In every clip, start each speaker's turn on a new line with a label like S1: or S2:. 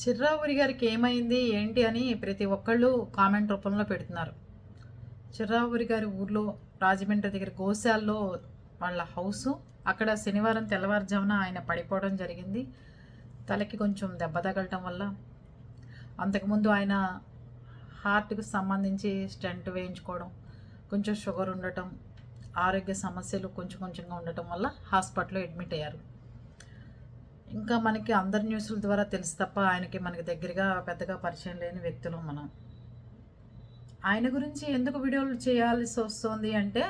S1: చిర్రావూరి గారికి ఏమైంది ఏంటి అని ప్రతి ఒక్కళ్ళు కామెంట్ రూపంలో పెడుతున్నారు. చిర్రావూరి గారి ఊర్లో రాజమండ్రి దగ్గర గోశాల్లో వాళ్ళ హౌసు. అక్కడ శనివారం తెల్లవారుజామున ఆయన పడిపోవడం జరిగింది. తలకి కొంచెం దెబ్బ తగలటం వల్ల. అంతకుముందు ఆయన హార్ట్కి సంబంధించి స్టెంట్ వేయించుకోవడం, కొంచెం షుగర్ ఉండటం, ఆరోగ్య సమస్యలు కొంచెం కొంచెంగా ఉండటం వల్ల హాస్పిటల్లో అడ్మిట్ అయ్యారు. ఇంకా మనకి అందరి న్యూస్ల ద్వారా తెలుసు తప్ప మనకి దగ్గరగా పెద్దగా పరిచయం లేని వ్యక్తులు మనం. ఆయన గురించి ఎందుకు వీడియోలు చేయాల్సి వస్తుంది అంటే,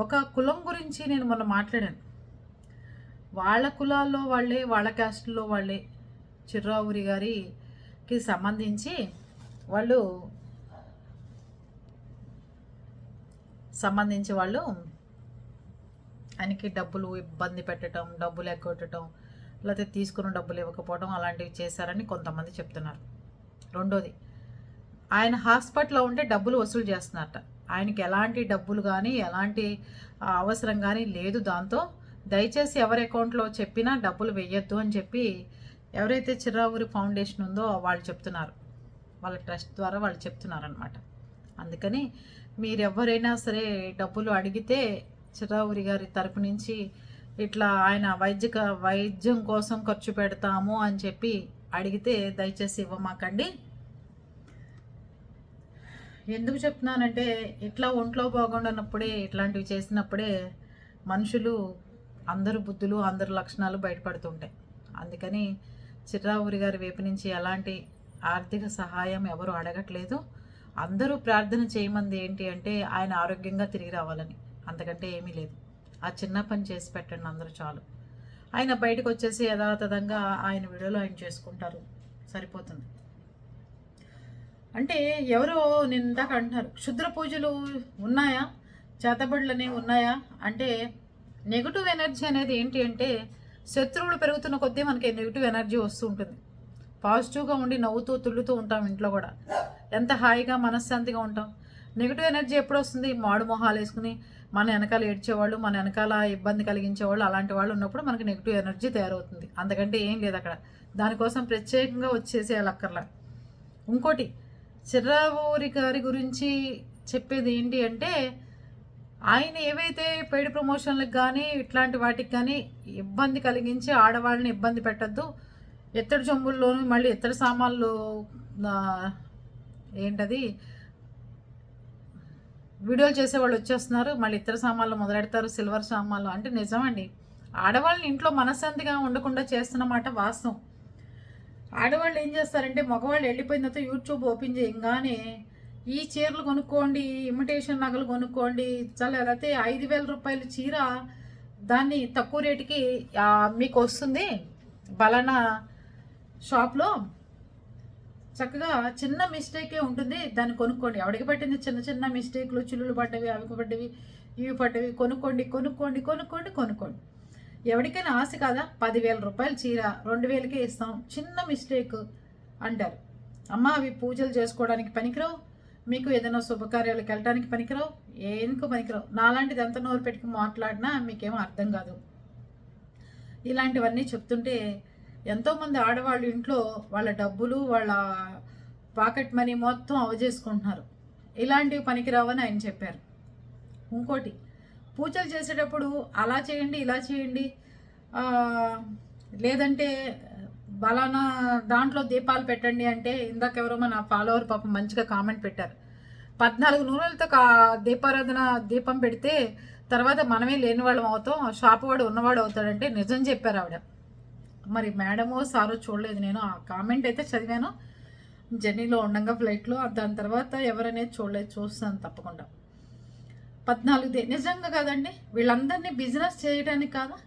S1: ఒక కులం గురించి నేను మొన్న మాట్లాడాను. వాళ్ళ కులాల్లో వాళ్ళే, వాళ్ళ క్యాస్ట్లో వాళ్ళే చిర్రావూరి గారికి సంబంధించి వాళ్ళు ఆయనకి డబ్బులు ఇబ్బంది పెట్టడం, డబ్బులు ఎగ్గొట్టడం, లేకపోతే తీసుకున్న డబ్బులు ఇవ్వకపోవడం అలాంటివి చేశారని కొంతమంది చెప్తున్నారు. రెండోది, ఆయన హాస్పిటల్లో ఉంటే డబ్బులు వసూలు చేస్తున్నారట. ఆయనకి ఎలాంటి డబ్బులు కానీ ఎలాంటి అవసరం కానీ లేదు. దాంతో దయచేసి ఎవరి అకౌంట్లో చెప్పినా డబ్బులు వెయ్యొద్దు అని చెప్పి ఎవరైతే చిర్రావూరి ఫౌండేషన్ ఉందో వాళ్ళు చెప్తున్నారు. వాళ్ళ ట్రస్ట్ ద్వారా వాళ్ళు చెప్తున్నారనమాట. అందుకని మీరెవరైనా సరే డబ్బులు అడిగితే చిర్రావూరి గారి తరపు నుంచి ఇట్లా ఆయన వైద్యం కోసం ఖర్చు పెడతాము అని చెప్పి అడిగితే దయచేసి ఇవ్వమాకండి. ఎందుకు చెప్తున్నానంటే, ఇట్లా ఒంట్లో బాగుండనప్పుడే ఇట్లాంటివి చేసినప్పుడే మనుషులు అందరు బుద్ధులు, అందరు లక్షణాలు బయటపడుతుంటాయి. అందుకని చిర్రావూరి గారి వైపు నుంచి ఎలాంటి ఆర్థిక సహాయం ఎవరు అడగట్లేదు. అందరూ ప్రార్థన చేయమంది ఏంటి అంటే, ఆయన ఆరోగ్యంగా తిరిగి రావాలని. అంతకంటే ఏమీ లేదు. ఆ చిన్న పని చేసి పెట్టండి అందరూ చాలు. ఆయన బయటకు వచ్చేసి యథాతథంగా ఆయన వీడియోలో ఆయన చేసుకుంటారు, సరిపోతుంది. అంటే ఎవరో నేను ఇందాక అంటున్నారు, క్షుద్ర పూజలు ఉన్నాయా, చేతబడులు అనేవి ఉన్నాయా అంటే, నెగిటివ్ ఎనర్జీ అనేది ఏంటి అంటే, శత్రువులు పెరుగుతున్న కొద్దీ మనకి నెగిటివ్ ఎనర్జీ వస్తూ ఉంటుంది. పాజిటివ్గా ఉండి నవ్వుతూ తుళ్ళుతూ ఉంటాం, ఇంట్లో కూడా ఎంత హాయిగా మనశ్శాంతిగా ఉంటాం. నెగిటివ్ ఎనర్జీ ఎప్పుడు వస్తుంది? మాడు మొహాలు వేసుకుని మన వెనకాల ఏడ్చేవాళ్ళు, మన వెనకాల ఇబ్బంది కలిగించేవాళ్ళు, అలాంటి వాళ్ళు ఉన్నప్పుడు మనకి నెగిటివ్ ఎనర్జీ తయారవుతుంది. అందుకంటే ఏం లేదు అక్కడ. దానికోసం ప్రత్యేకంగా వచ్చేసేయాలి అక్కర్లా. ఇంకోటి, చిర్రావూరి గారి గురించి చెప్పేది ఏంటి అంటే, ఆయన ఏవైతే పెయిడ్ ప్రమోషన్లకు కానీ ఇట్లాంటి వాటికి కానీ ఇబ్బంది కలిగించి ఆడవాళ్ళని ఇబ్బంది పెట్టద్దు. ఎత్తడి చెంబుల్లోనూ మళ్ళీ ఎత్తడి సామాన్లు ఏంటది వీడియోలు చేసేవాళ్ళు వచ్చేస్తున్నారు, మళ్ళీ ఇతర సామాన్లు మొదలెడతారు, సిల్వర్ సామాన్లు. అంటే నిజమండి, ఆడవాళ్ళని ఇంట్లో మనశ్శాంతిగా ఉండకుండా చేస్తున్నమాట వాస్తవం. ఆడవాళ్ళు ఏం చేస్తారంటే, మగవాళ్ళు వెళ్ళిపోయిన తర్వాత యూట్యూబ్ ఓపెన్ చేయగానే ఈ చీరలు కొనుక్కోండి, ఇమిటేషన్ నగలు కొనుక్కోండి, చాలా లేకపోతే 5,000 రూపాయల చీర దాన్ని తక్కువ రేటుకి మీకు వస్తుంది బలానా షాప్లో, చక్కగా చిన్న మిస్టేకే ఉంటుంది, దాన్ని కొనుక్కోండి. ఎవడికి పట్టింది చిన్న చిన్న మిస్టేక్లు, చిల్లులు పడ్డవి, అవి పడ్డవి, ఇవి పడ్డవి, కొనుక్కోండి కొనుక్కోండి కొనుక్కోండి కొనుక్కోండి. ఎవరికైనా ఆశ కాదా? 10,000 రూపాయల చీర 2,000కే ఇస్తాం, చిన్న మిస్టేక్ అంటారు. అమ్మ, అవి పూజలు చేసుకోవడానికి పనికిరావు, మీకు ఏదైనా శుభకార్యాలకు వెళ్ళడానికి పనికిరావు, ఎందుకు పనికిరావు. నాలాంటిది ఎంత నోరు పెట్టుకుని మాట్లాడినా మీకేమో అర్థం కాదు. ఇలాంటివన్నీ చెప్తుంటే ఎంతోమంది ఆడవాళ్ళు ఇంట్లో వాళ్ళ డబ్బులు, వాళ్ళ పాకెట్ మనీ మొత్తం అవజేసుకుంటున్నారు. ఇలాంటివి పనికిరావని ఆయన చెప్పారు. ఇంకోటి, పూజలు చేసేటప్పుడు అలా చేయండి, ఇలా చేయండి, లేదంటే బలానా దాంట్లో దీపాలు పెట్టండి అంటే, ఇందాక ఎవరో మన ఫాలోవర్ పాపం మంచిగా కామెంట్ పెట్టారు. 14 నూనెలతో దీపం పెడితే తర్వాత మనమే లేని వాళ్ళం అవుతాం, షాపు వాడు ఉన్నవాడు అవుతాడంటే నిజం చెప్పారు ఆవిడ. మరి మేడమో సారో చూడలేదు, నేను ఆ కామెంట్ అయితే చదివాను జర్నీలో ఉండగా ఫ్లైట్లో. దాని తర్వాత ఎవరనేది చూడలేదు, చూస్తాను తప్పకుండా. 14 నిజంగా కాదండి, వీళ్ళందరినీ బిజినెస్ చేయడానికి కాదా?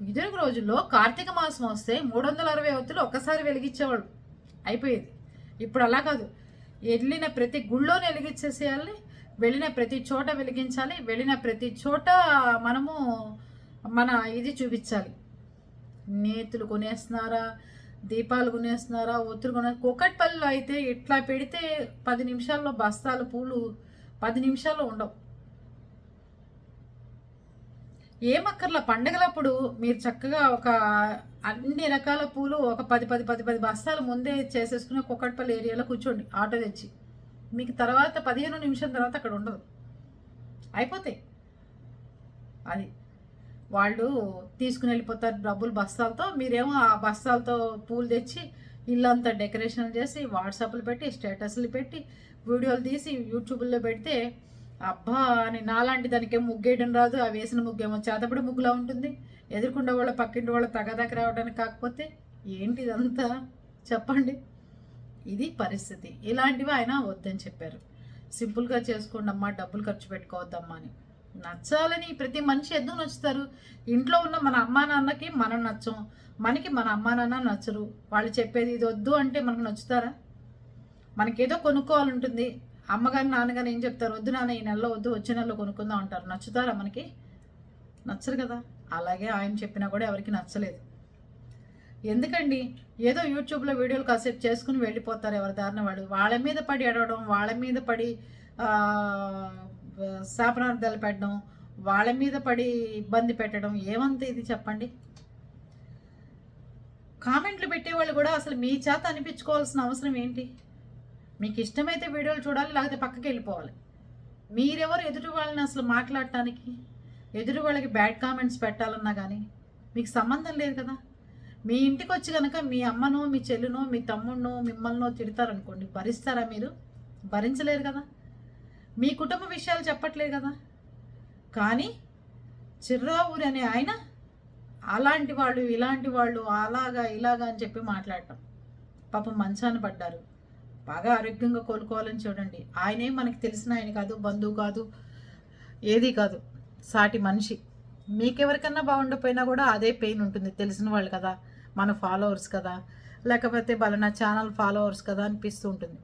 S1: ఇదివరకు రోజుల్లో కార్తీక మాసం వస్తే 360 ఒత్తులు ఒక్కసారి వెలిగించేవాళ్ళు, అయిపోయేది. ఇప్పుడు అలా కాదు, వెళ్ళిన ప్రతి గుళ్ళోనే వెలిగించేసేయాలి, వెళ్ళిన ప్రతి చోట వెలిగించాలి, వెళ్ళిన ప్రతి చోట మనము మన ఇది చూపించాలి. నేతులు కొనేస్తున్నారా, దీపాలు కొనేస్తున్నారా, ఒత్తులు కూకట్పల్లిలో అయితే ఇట్లా పెడితే 10 నిమిషాల్లో బస్తాలు పూలు 10 నిమిషాల్లో ఉండవు. ఏమక్కర్లా పండగలప్పుడు మీరు చక్కగా ఒక అన్ని రకాల పూలు ఒక 10 బస్తాలు ముందే చేసేసుకుని కుక్కట్పల్లి ఏరియాలో కూర్చోండి ఆటో తెచ్చి. మీకు తర్వాత 15 నిమిషం తర్వాత అక్కడ ఉండదు, అయిపోతాయి. అది వాళ్ళు తీసుకుని వెళ్ళిపోతారు డబ్బులు బస్తాలతో. మీరేమో ఆ బస్తాలతో పూలు తెచ్చి ఇల్లంతా డెకరేషన్ చేసి వాట్సాప్లు పెట్టి స్టేటస్లు పెట్టి వీడియోలు తీసి యూట్యూబ్లో పెడితే అబ్బా అని నాలాంటి దానికేమో ముగ్గేయడం రాదు, ఆ వేసిన ముగ్గేమో చేతపడి ముగ్గులా ఉంటుంది. ఎదుర్కొండే వాళ్ళ పక్కింటి వాళ్ళ తగదాకి రావడానికి కాకపోతే ఏంటిదంతా చెప్పండి. ఇది పరిస్థితి. ఇలాంటివి ఆయన వద్దని చెప్పారు. సింపుల్గా చేసుకోండి అమ్మా, డబ్బులు ఖర్చు పెట్టుకోవద్దమ్మా అని. నచ్చాలని ప్రతి మనిషి ఎందుకు నచ్చుతారు? ఇంట్లో ఉన్న మన అమ్మా నాన్నకి మనం నచ్చం, మనకి మన అమ్మా నాన్న నచ్చరు. వాళ్ళు చెప్పేది ఇది వద్దు అంటే మనకు నచ్చుతారా? మనకేదో కొనుక్కోవాలంటుంది, అమ్మగారి నాన్నగారు ఏం చెప్తారు? వద్దు నాన్న ఈ నెలలో వద్దు, వచ్చే నెలలో కొనుక్కుందాం అంటారు. నచ్చుతారా మనకి? నచ్చరు కదా. అలాగే ఆయన చెప్పినా కూడా ఎవరికి నచ్చలేదు. ఎందుకండి ఏదో యూట్యూబ్లో వీడియోలు కాసేపు చేసుకుని వెళ్ళిపోతారు ఎవరి దారిన వాడు. వాళ్ళ మీద పడి అడవడం, వాళ్ళ మీద పడి శాపనార్థాలు పెట్టడం, వాళ్ళ మీద పడి ఇబ్బంది పెట్టడం ఏమంత ఇది చెప్పండి. కామెంట్లు పెట్టేవాళ్ళు కూడా అసలు మీ చేత అనిపించుకోవాల్సిన అవసరం ఏంటి? మీకు ఇష్టమైతే వీడియోలు చూడాలి, లేకపోతే పక్కకి వెళ్ళిపోవాలి. మీరెవరు ఎదుటి వాళ్ళని అసలు మాట్లాడటానికి? ఎదుటి వాళ్ళకి బ్యాడ్ కామెంట్స్ పెట్టాలన్నా కానీ మీకు సంబంధం లేదు కదా. మీ ఇంటికి వచ్చి కనుక మీ అమ్మనో మీ చెల్లినో మీ తమ్ముడినో మిమ్మల్నో తిడతారనుకోండి, భరిస్తారా మీరు? భరించలేరు కదా. మీ కుటుంబ విషయాలు చెప్పట్లేదు కదా. కానీ చిర్రావూరి అనే ఆయన అలాంటి వాళ్ళు ఇలాంటి వాళ్ళు అలాగా ఇలాగా అని చెప్పి మాట్లాడటం. పాపం మంచాన పడ్డారు, బాగా ఆరోగ్యంగా కోలుకోవాలని చూడండి. ఆయనే మనకి తెలిసిన ఆయన కాదు, బంధువు కాదు, ఏది కాదు, సాటి మనిషి. మీకెవరికన్నా బాగుండకపోయినా కూడా అదే పెయిన్ ఉంటుంది. తెలిసిన వాళ్ళు కదా, మన ఫాలోవర్స్ కదా, లేకపోతే నా ఛానల్ ఫాలోవర్స్ కదా అనిపిస్తూ ఉంటుంది.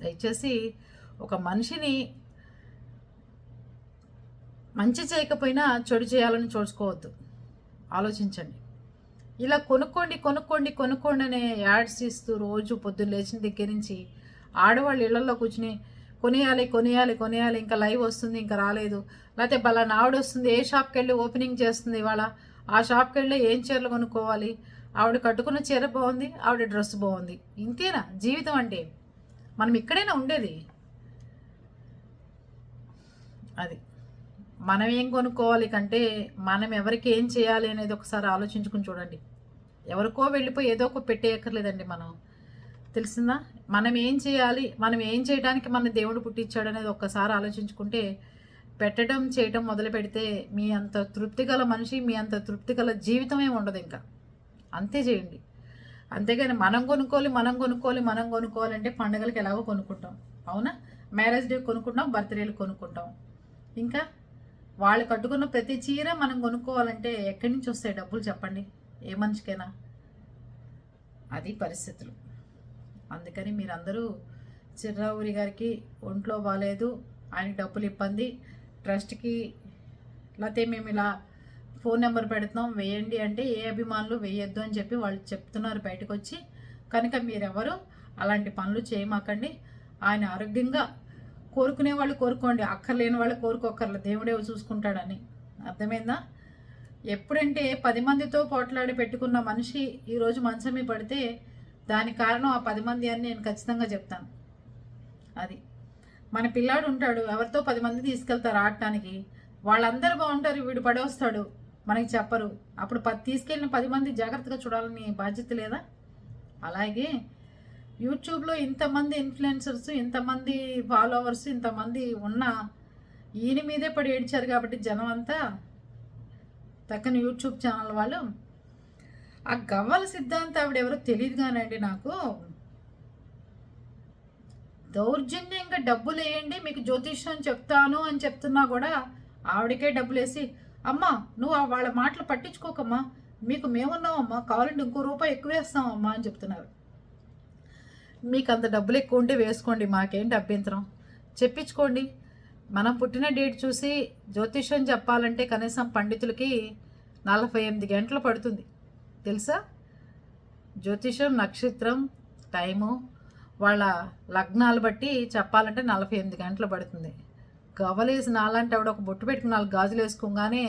S1: దయచేసి ఒక మనిషిని మంచి చేయకపోయినా చెడు చేయాలని చూసుకోవద్దు, ఆలోచించండి. ఇలా కొనుక్కోండి అనే యాడ్స్ ఇస్తూ రోజు పొద్దున్న లేచిన దగ్గర నుంచి ఆడవాళ్ళు ఇళ్లలో కూర్చుని కొనియాలి, ఇంకా లైవ్ వస్తుంది ఇంకా రాలేదు, లేకపోతే ఆవిడ వస్తుంది, ఏ షాప్కి వెళ్ళి ఓపెనింగ్ చేస్తుంది ఇవాళ, ఆ షాప్కి వెళ్ళి ఏం చీరలు కొనుక్కోవాలి, ఆవిడ కట్టుకున్న చీర బాగుంది, ఆవిడ డ్రెస్ బాగుంది. ఇంతేనా జీవితం అంటే? మనం ఇక్కడైనా ఉండేది అది. మనం ఏం కొనుక్కోవాలి కంటే మనం ఎవరికి ఏం చేయాలి అనేది ఒకసారి ఆలోచించుకుని చూడండి. ఎవరికో వెళ్ళిపోయి ఏదో ఒక పెట్టేయక్కర్లేదండి. మనం తెలిసిందా? మనం ఏం చేయాలి, మనం ఏం చేయడానికి మన దేవుడు పుట్టించాడు అనేది ఒక్కసారి ఆలోచించుకుంటే, పెట్టడం చేయటం మొదలు పెడితే మీ అంత తృప్తిగల మనిషి, మీ అంత తృప్తిగల జీవితమే ఉండదు ఇంకా. అంతే చేయండి. అంతేగాని మనం కొనుక్కోవాలి అంటే పండుగలకి ఎలాగో కొనుక్కుంటాం, అవునా? మ్యారేజ్ డే కొనుక్కుంటాం, బర్త్డేలు కొనుక్కుంటాం. ఇంకా వాళ్ళు కట్టుకున్న ప్రతి చీర మనం కొనుక్కోవాలంటే ఎక్కడి నుంచి వస్తాయి డబ్బులు చెప్పండి? ఏ మనిషికైనా అది పరిస్థితులు. అందుకని మీరందరూ చిర్రావూరి గారికి ఒంట్లో బాగాలేదు, ఆయనకి డబ్బులు ఇబ్బంది, ట్రస్ట్కి లేకపోతే మేము ఇలా ఫోన్ నెంబర్ పెడుతున్నాం వేయండి అంటే ఏ అభిమానులు వేయొద్దు అని చెప్పి వాళ్ళు చెప్తున్నారు బయటకు వచ్చి. కనుక మీరెవరు అలాంటి పనులు చేయమాకండి. ఆయన ఆరోగ్యంగా కోరుకునే వాళ్ళు కోరుకోండి, అక్కర్లేని వాళ్ళు కోరుకోకర్లేదు, దేవుడే చూసుకుంటాడని. అర్థమైందా? ఎప్పుడంటే 10 మందితో పోట్లాడి పెట్టుకున్న మనిషి ఈరోజు మంచం మీద పడితే దానికి కారణం ఆ 10 మంది అని నేను ఖచ్చితంగా చెప్తాను. అది మన పిల్లాడు ఉంటాడు, ఎవరితో 10 మంది తీసుకెళ్తారు ఆడటానికి, వాళ్ళందరూ బాగుంటారు, వీడు పడేస్తాడు, మనకి చెప్పరు. అప్పుడు తీసుకెళ్ళిన 10 మంది జాగ్రత్తగా చూడాలని బాధ్యత లేదా? అలాగే యూట్యూబ్లో ఇంతమంది ఇన్ఫ్లుయెన్సర్స్, ఇంతమంది ఫాలోవర్స్, ఇంతమంది ఉన్నా ఈయన మీదే పడి ఏడ్చారు కాబట్టి జనం అంతా తక్కన యూట్యూబ్ ఛానల్ వాళ్ళు. ఆ గవ్వల సిద్ధాంతం ఆవిడ ఎవరో తెలియదు కానండి నాకు. దౌర్జన్యంగా డబ్బులు వేయండి, మీకు జ్యోతిష్యం చెప్తాను అని చెప్తున్నా కూడా ఆవిడకే డబ్బులు వేసి, అమ్మా నువ్వు వాళ్ళ మాటలు పట్టించుకోకమ్మా, మీకు మేమున్నామమ్మా, కావాలంటే ఇంకో రూపాయి ఎక్కువ వేస్తామమ్మా అని చెప్తున్నారు. మీకు అంత డబ్బులు ఎక్కువ ఉంటే వేసుకోండి, మాకేంటి అభ్యంతరం, చెప్పించుకోండి. మనం పుట్టిన డేట్ చూసి జ్యోతిష్యం చెప్పాలంటే కనీసం పండితులకి 48 గంటలు పడుతుంది తెలుసా? జ్యోతిష్యం నక్షత్రం టైము వాళ్ళ లగ్నాలు బట్టి చెప్పాలంటే 48 గంటలు పడుతుంది. గవలేసి నాలాంటి ఆవిడ ఒక బొట్టు పెట్టుకుని 4 గాజులు వేసుకోగానే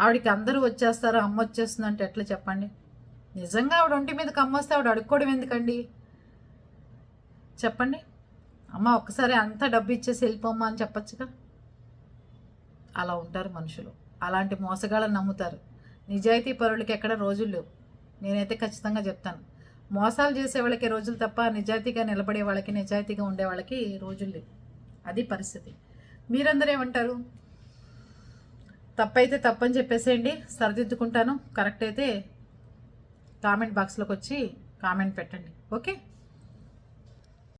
S1: ఆవిడకి అందరూ వచ్చేస్తారు, అమ్మ వచ్చేస్తుందంటే ఎట్లా చెప్పండి? నిజంగా ఆవిడ ఒంటి మీదకి అమ్మ వస్తే ఆవిడ అడుక్కోవడం ఎందుకండి చెప్పండి? అమ్మ ఒక్కసారి అంతా డబ్బు ఇచ్చేసి వెళ్ళిపోమ్మా అని చెప్పచ్చుగా. అలా ఉంటారు మనుషులు, అలాంటి మోసగాళ్ళని నమ్ముతారు. నిజాయితీ పరులకి ఎక్కడ రోజులు లేవు, నేనైతే ఖచ్చితంగా చెప్తాను. మోసాలు చేసే వాళ్ళకి రోజులు తప్ప నిజాయితీగా నిలబడే వాళ్ళకి, నిజాయితీగా ఉండే వాళ్ళకి రోజులు లేవు. అది పరిస్థితి. మీరందరూ ఏమంటారు? తప్పైతే తప్పని చెప్పేసేయండి, సరిదిద్దుకుంటాను. కరెక్ట్ అయితే కామెంట్ బాక్స్లోకి వచ్చి కామెంట్ పెట్టండి. ఓకే.